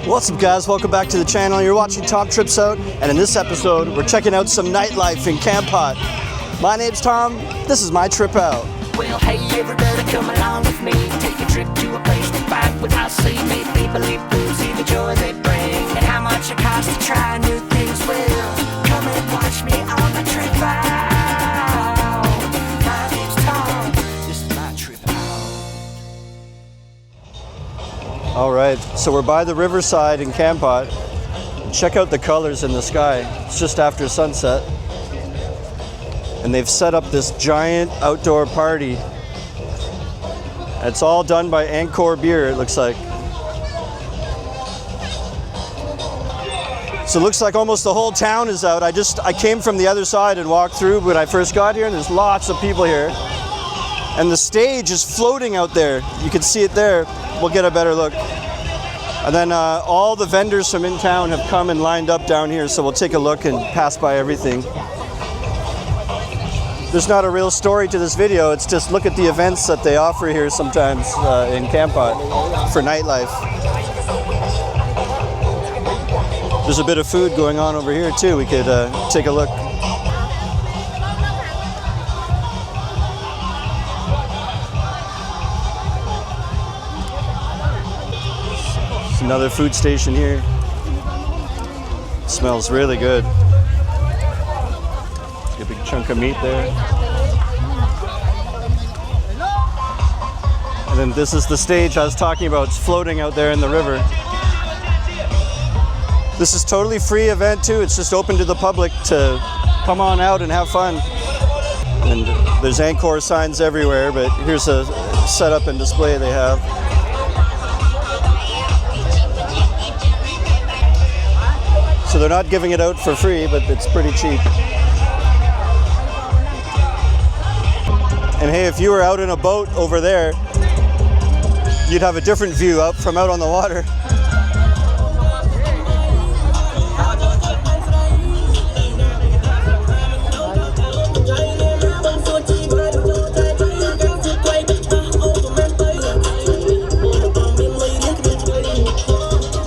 What's up guys, welcome back to the channel. You're watching Tom Trips Out, and in this episode we're checking out some nightlife in Kampot. My name's Tom, this is my trip out. Well, hey everybody, come along with me. Take a trip to a place to find without sea. Meet people, live foods, see the joy they bring, and how much it costs to try new things. Well, come and watch me on my trip out. My name's Tom, this is my trip out. Alright, so we're by the riverside in Kampot. Check out the colors in the sky. It's just after sunset. And they've set up this giant outdoor party. It's all done by Angkor Beer, it looks like. So it looks like almost the whole town is out. I came from the other side and walked through when I first got here, and there's lots of people here. And the stage is floating out there. You can see it there. We'll get a better look. And then all the vendors from in town have come and lined up down here, so we'll take a look and pass by everything. There's not a real story to this video, it's just look at the events that they offer here sometimes in Kampot for nightlife. There's a bit of food going on over here too, we could take a look. There's another food station here. It smells really good. A big chunk of meat there. And then this is the stage I was talking about. It's floating out there in the river. This is totally free event too. It's just open to the public to come on out and have fun. And there's Angkor signs everywhere, but here's a setup and display they have. So they're not giving it out for free, but it's pretty cheap. And hey, if you were out in a boat over there, you'd have a different view out from out on the water.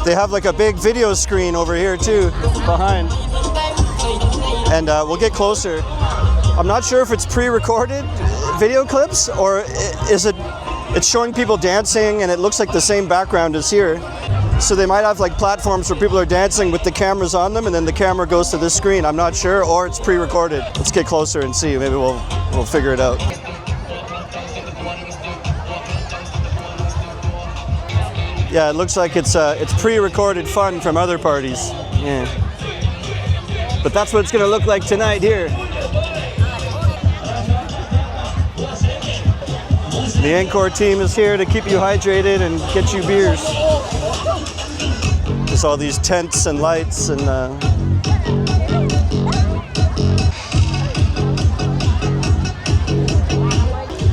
They have like a big video screen over here too, behind. And we'll get closer. I'm not sure if it's pre-recorded video clips or it's showing people dancing and it looks like the same background as here. So they might have like platforms where people are dancing with the cameras on them and then the camera goes to this screen. I'm not sure, or it's pre-recorded. Let's get closer and see. Maybe we'll figure it out. Yeah, it looks like it's pre-recorded fun from other parties. Yeah. But that's what it's gonna look like tonight here. The Angkor team is here to keep you hydrated and get you beers. There's all these tents and lights and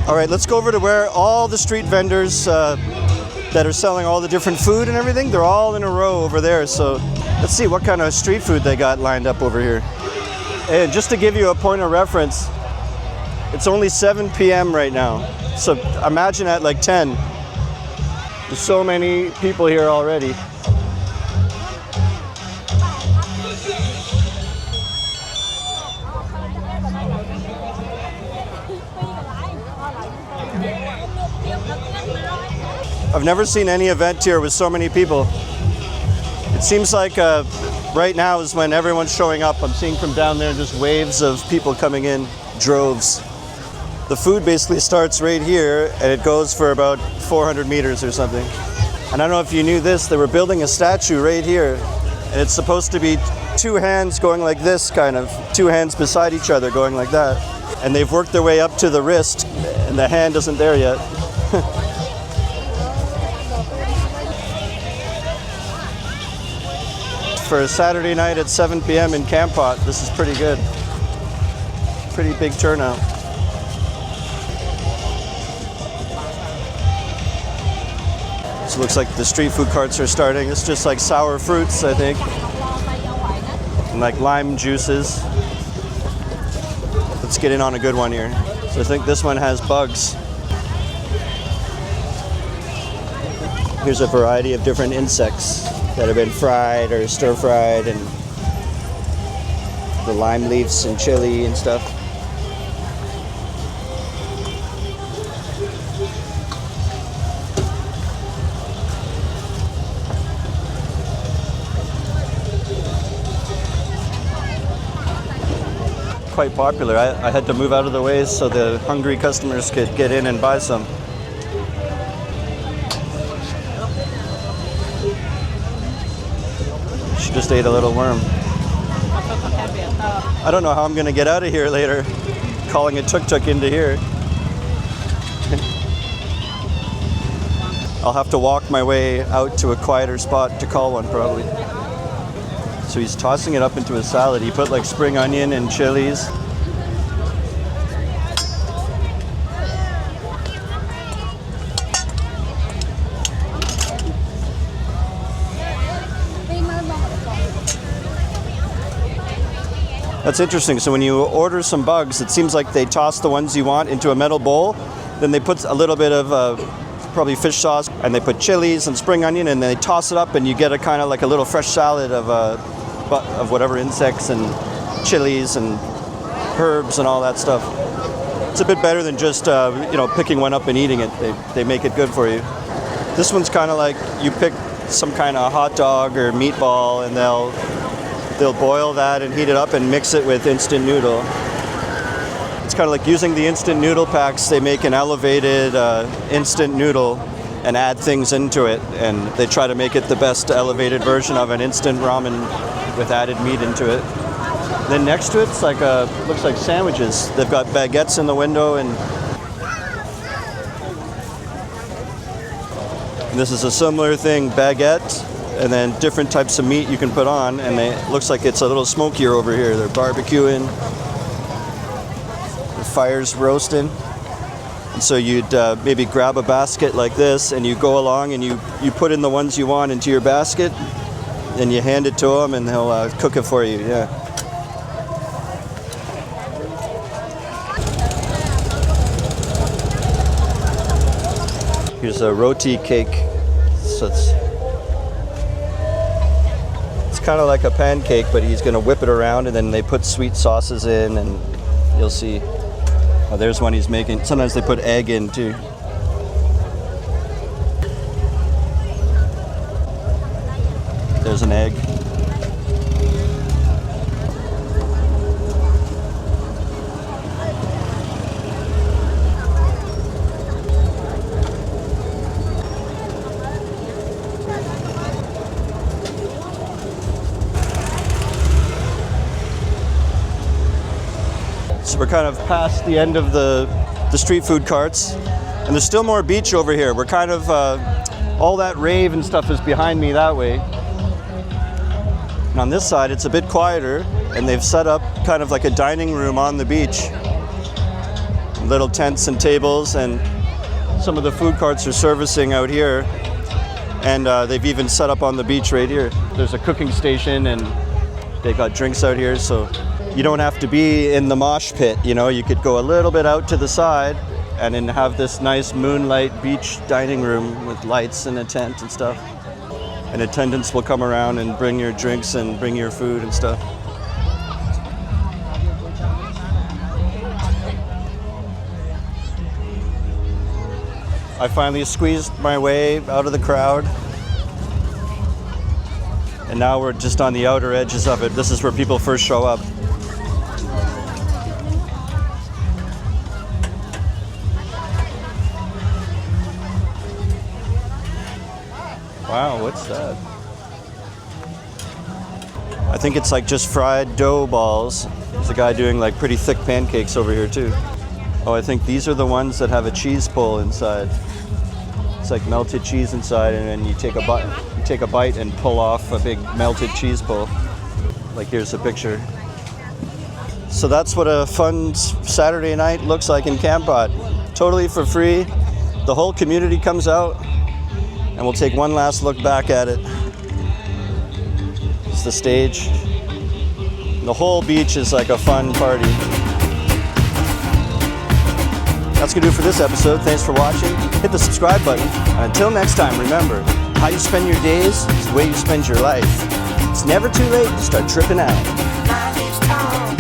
all right, let's go over to where all the street vendors that are selling all the different food and everything, they're all in a row over there. So let's see what kind of street food they got lined up over here. And just to give you a point of reference, it's only 7 p.m. right now. So imagine at like 10. There's so many people here already. I've never seen any event here with so many people. It seems like right now is when everyone's showing up. I'm seeing from down there just waves of people coming in, droves. The food basically starts right here and it goes for about 400 meters or something. And I don't know if you knew this, they were building a statue right here. And it's supposed to be two hands going like this, kind of. Two hands beside each other going like that. And they've worked their way up to the wrist and the hand isn't there yet. For a Saturday night at 7 p.m. in Kampot, this is pretty good. Pretty big turnout. So it looks like the street food carts are starting. It's just like sour fruits, I think. And like lime juices. Let's get in on a good one here. So I think this one has bugs. Here's a variety of different insects that have been fried or stir-fried, and the lime leaves and chili and stuff. Quite popular. I had to move out of the way so the hungry customers could get in and buy some. She just ate a little worm. I don't know how I'm gonna get out of here later, calling a tuk-tuk into here. I'll have to walk my way out to a quieter spot to call one probably. So he's tossing it up into a salad. He put like spring onion and chilies. That's interesting. So when you order some bugs, it seems like they toss the ones you want into a metal bowl. Then they put a little bit of probably fish sauce, and they put chilies and spring onion, and they toss it up, and you get a kind of like a little fresh salad of whatever insects and chilies and herbs and all that stuff. It's a bit better than just picking one up and eating it. They make it good for you. This one's kind of like you pick some kind of hot dog or meatball, and they'll boil that and heat it up and mix it with instant noodle. It's kind of like using the instant noodle packs. They make an elevated instant noodle and add things into it, and they try to make it the best elevated version of an instant ramen with added meat into it. Then next to it's like looks like sandwiches. They've got baguettes in the window, and this is a similar thing, baguette, and then different types of meat you can put on, and it looks like it's a little smokier over here. They're barbecuing, the fire's roasting. And so you'd maybe grab a basket like this, and you go along and you put in the ones you want into your basket, and you hand it to them, and they'll cook it for you. Yeah. Here's a roti cake. So it's kind of like a pancake, but he's going to whip it around, and then they put sweet sauces in, and you'll see. Oh, there's one he's making. Sometimes they put egg in too. There's an egg. So we're kind of past the end of the street food carts, and there's still more beach over here. We're kind of, all that rave and stuff is behind me that way. And on this side, it's a bit quieter, and they've set up kind of like a dining room on the beach. Little tents and tables, and some of the food carts are servicing out here. And they've even set up on the beach right here. There's a cooking station, and they've got drinks out here, so you don't have to be in the mosh pit, you could go a little bit out to the side and then have this nice moonlight beach dining room with lights and a tent and stuff. And attendants will come around and bring your drinks and bring your food and stuff. I finally squeezed my way out of the crowd. And now we're just on the outer edges of it. This is where people first show up. Wow, what's that? I think it's like just fried dough balls. There's a guy doing like pretty thick pancakes over here too. Oh, I think these are the ones that have a cheese pull inside. It's like melted cheese inside, and then you take a bite and pull off a big melted cheese pull. Like here's a picture. So that's what a fun Saturday night looks like in Kampot. Totally for free. The whole community comes out, and we'll take one last look back at it. It's the stage. The whole beach is like a fun party. That's going to do it for this episode. Thanks for watching. Hit the subscribe button. And until next time, remember, how you spend your days is the way you spend your life. It's never too late to start tripping out. Life is tall.